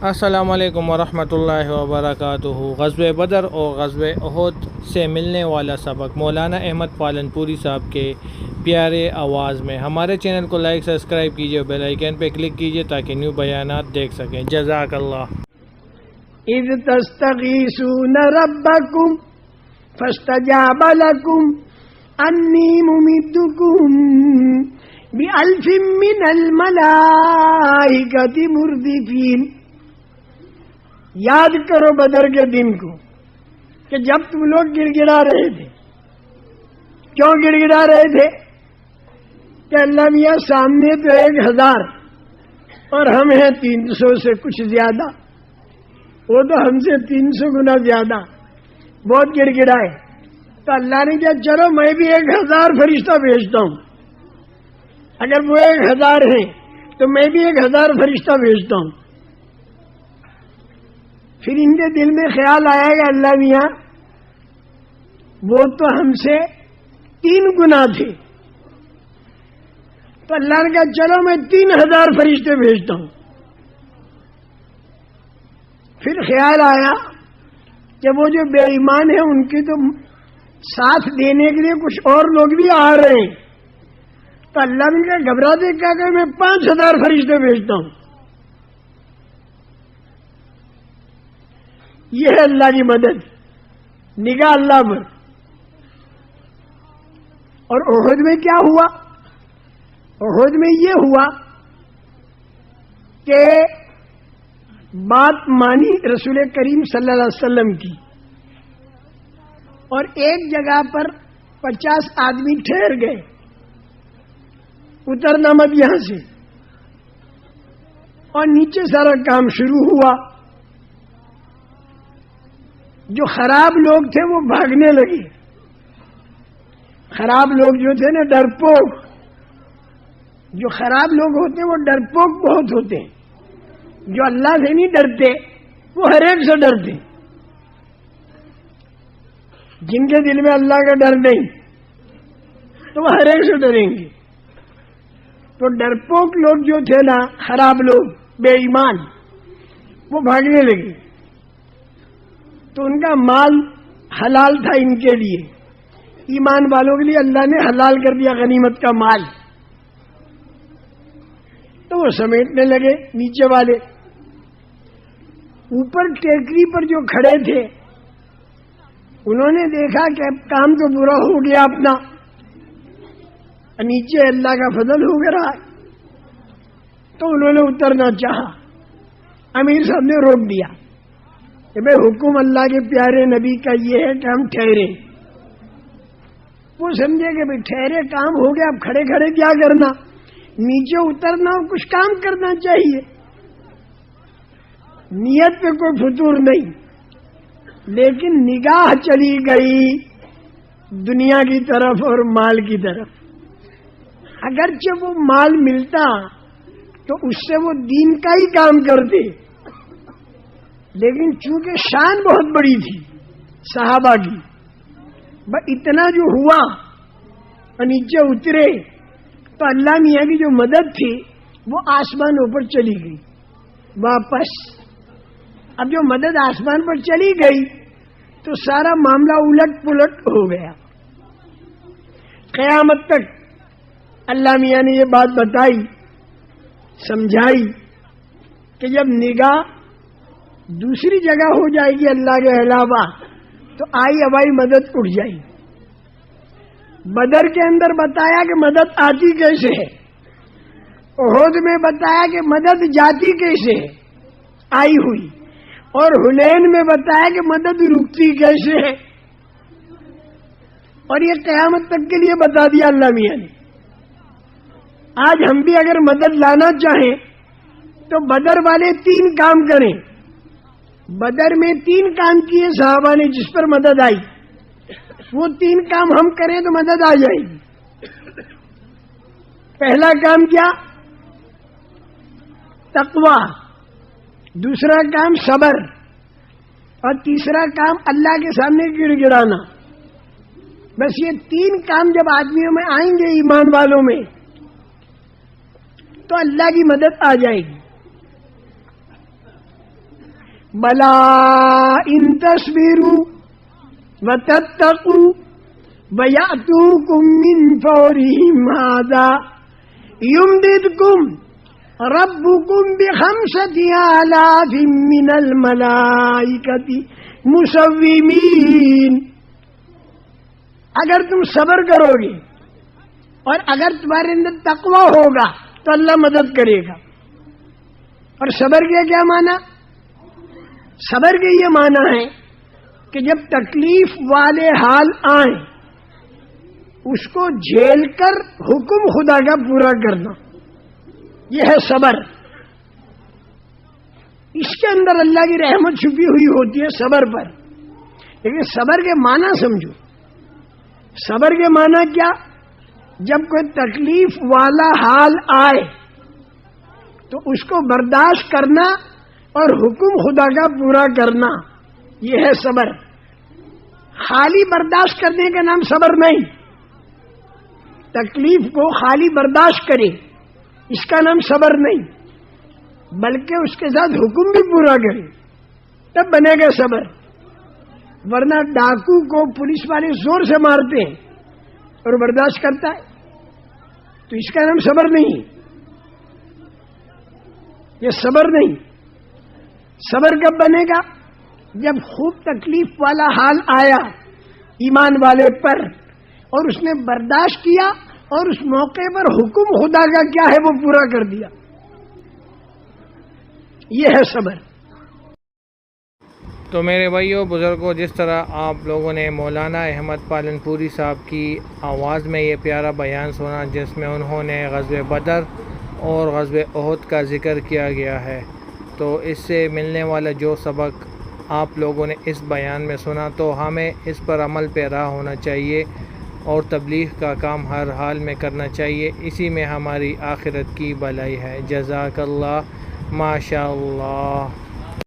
السلام علیکم ورحمۃ اللہ وبرکاتہ۔ غزوہ بدر اور غزوہ احد سے ملنے والا سبق مولانا احمد پالن پوری صاحب کے پیارے آواز میں۔ ہمارے چینل کو لائک سبسکرائب کیجیے، بیل آئیکن پہ کلک کیجیے تاکہ نیو بیانات دیکھ سکیں۔ جزاک اللہ۔ اذ تستغیثون ربکم فاستجاب لکم انی ممدکم بألف من الملائکۃ مردفین۔ یاد کرو بدر کے دن کو کہ جب تم لوگ گڑ گڑا رہے تھے۔ کیوں گڑ گڑا رہے تھے؟ کہ اللہ میاں سامنے تو 1000 اور ہم ہیں 300 سے کچھ زیادہ، وہ تو ہم سے 300 گنا زیادہ، بہت گڑ گڑائے۔ تو اللہ نے کہا چلو میں بھی 1000 فرشتہ بھیجتا ہوں، اگر وہ 1000 ہیں تو میں بھی 1000 فرشتہ بھیجتا ہوں۔ پھر ان کے دل میں خیال آیا کہ اللہ میاں وہ تو ہم سے 3 گنا تھے، تو اللہ نے کہا چلو میں 3000 فرشتے بھیجتا ہوں۔ پھر خیال آیا کہ وہ جو بے ایمان ہیں ان کی تو ساتھ دینے کے لیے کچھ اور لوگ بھی آ رہے ہیں، تو اللہ نے کہا گھبراتے کیا کہ میں 5000 فرشتے بھیجتا ہوں۔ یہ ہے اللہ کی مدد، نگاہ اللہ پر۔ اور احد میں کیا ہوا؟ احد میں یہ ہوا کہ بات مانی رسول کریم صلی اللہ علیہ وسلم کی، اور ایک جگہ پر 50 آدمی ٹھہر گئے، اترنا مت یہاں سے، اور نیچے سارا کام شروع ہوا۔ جو خراب لوگ تھے وہ بھاگنے لگے۔ خراب لوگ جو تھے نا ڈرپوک، جو خراب لوگ ہوتے ہیں وہ ڈرپوک بہت ہوتے ہیں، جو اللہ سے نہیں ڈرتے وہ ہر ایک سے ڈرتے۔ جن کے دل میں اللہ کا ڈر نہیں تو وہ ہر ایک سے ڈریں گے۔ تو ڈرپوک لوگ جو تھے نا، خراب لوگ، بے ایمان، وہ بھاگنے لگے۔ تو ان کا مال حلال تھا ان کے لیے، ایمان والوں کے لیے اللہ نے حلال کر دیا غنیمت کا مال، تو وہ سمیٹنے لگے نیچے والے۔ اوپر ٹیکری پر جو کھڑے تھے انہوں نے دیکھا کہ اب کام تو برا ہو گیا اپنا، نیچے اللہ کا فضل ہو گیا، تو انہوں نے اترنا چاہا۔ امیر صاحب نے روک دیا کہ بھائی حکم اللہ کے پیارے نبی کا یہ ہے کہ ہم ٹھہرے۔ وہ سمجھے کہ بھائی ٹھہرے کام ہو گیا، اب کھڑے کھڑے کیا کرنا، نیچے اترنا اور کچھ کام کرنا چاہیے۔ نیت پہ کوئی فطور نہیں، لیکن نگاہ چلی گئی دنیا کی طرف اور مال کی طرف۔ اگرچہ وہ مال ملتا تو اس سے وہ دین کا ہی کام کرتے، لیکن چونکہ شان بہت بڑی تھی صحابہ کی، اتنا جو ہوا اور نیچے اترے تو اللہ میاں کی جو مدد تھی وہ آسمانوں پر چلی گئی واپس۔ اب جو مدد آسمان پر چلی گئی تو سارا معاملہ الٹ پلٹ ہو گیا۔ قیامت تک اللہ میاں نے یہ بات بتائی، سمجھائی کہ جب نگاہ دوسری جگہ ہو جائے گی اللہ کے علاوہ تو آئی ہوائی مدد اٹھ جائے گی۔ بدر کے اندر بتایا کہ مدد آتی کیسے ہے، احد میں بتایا کہ مدد جاتی کیسے ہے، آئی ہوئی، اور حنین میں بتایا کہ مدد رکتی کیسے ہے، اور یہ قیامت تک کے لیے بتا دیا اللہ میاں نے۔ آج ہم بھی اگر مدد لانا چاہیں تو بدر والے 3 کام کریں۔ بدر میں 3 کام کیے صحابہ نے جس پر مدد آئی، وہ 3 کام ہم کریں تو مدد آ جائے گی۔ پہلا کام کیا؟ تقوی، دوسرا کام صبر، اور تیسرا کام اللہ کے سامنے گڑ گڑانا۔ بس یہ 3 کام جب آدمیوں میں آئیں گے ایمان والوں میں تو اللہ کی مدد آ جائے گی۔ بلا ان تصبروا وتتقوا ويأتوكم من فورهم هذا يمددكم ربكم ب5,000 من الملائكة مسومین. اگر تم صبر کرو گے اور اگر تمہارے اندر تقوی ہوگا تو اللہ مدد کرے گا. اور صبر کے کیا معنی؟ صبر کے یہ معنی ہے کہ جب تکلیف والے حال آئیں اس کو جھیل کر حکم خدا کا پورا کرنا، یہ ہے صبر. اس کے اندر اللہ کی رحمت چھپی ہوئی ہوتی ہے صبر پر. لیکن صبر کے معنی سمجھو. صبر کے معنی کیا؟ جب کوئی تکلیف والا حال آئے تو اس کو برداشت کرنا اور حکم خدا کا پورا کرنا، یہ ہے صبر. خالی برداشت کرنے کا نام صبر نہیں. تکلیف کو خالی برداشت کرے اس کا نام صبر نہیں، بلکہ اس کے ساتھ حکم بھی پورا کرے تب بنے گا صبر. ورنہ ڈاکو کو پولیس والے زور سے مارتے ہیں اور برداشت کرتا ہے تو اس کا نام صبر نہیں. یہ صبر نہیں. صبر کب بنے گا؟ جب خوب تکلیف والا حال آیا ایمان والے پر اور اس نے برداشت کیا اور اس موقع پر حکم خدا کا کیا ہے وہ پورا کر دیا، یہ ہے صبر. تو میرے بھائیوں بزرگوں، جس طرح آپ لوگوں نے مولانا احمد پالن پوری صاحب کی آواز میں یہ پیارا بیان سنا جس میں انہوں نے غزوہ بدر اور غزوہ احد کا ذکر کیا گیا ہے، تو اس سے ملنے والا جو سبق آپ لوگوں نے اس بیان میں سنا تو ہمیں اس پر عمل پیرا ہونا چاہیے اور تبلیغ کا کام ہر حال میں کرنا چاہیے. اسی میں ہماری آخرت کی بھلائی ہے. جزاک اللہ، ماشاء اللہ.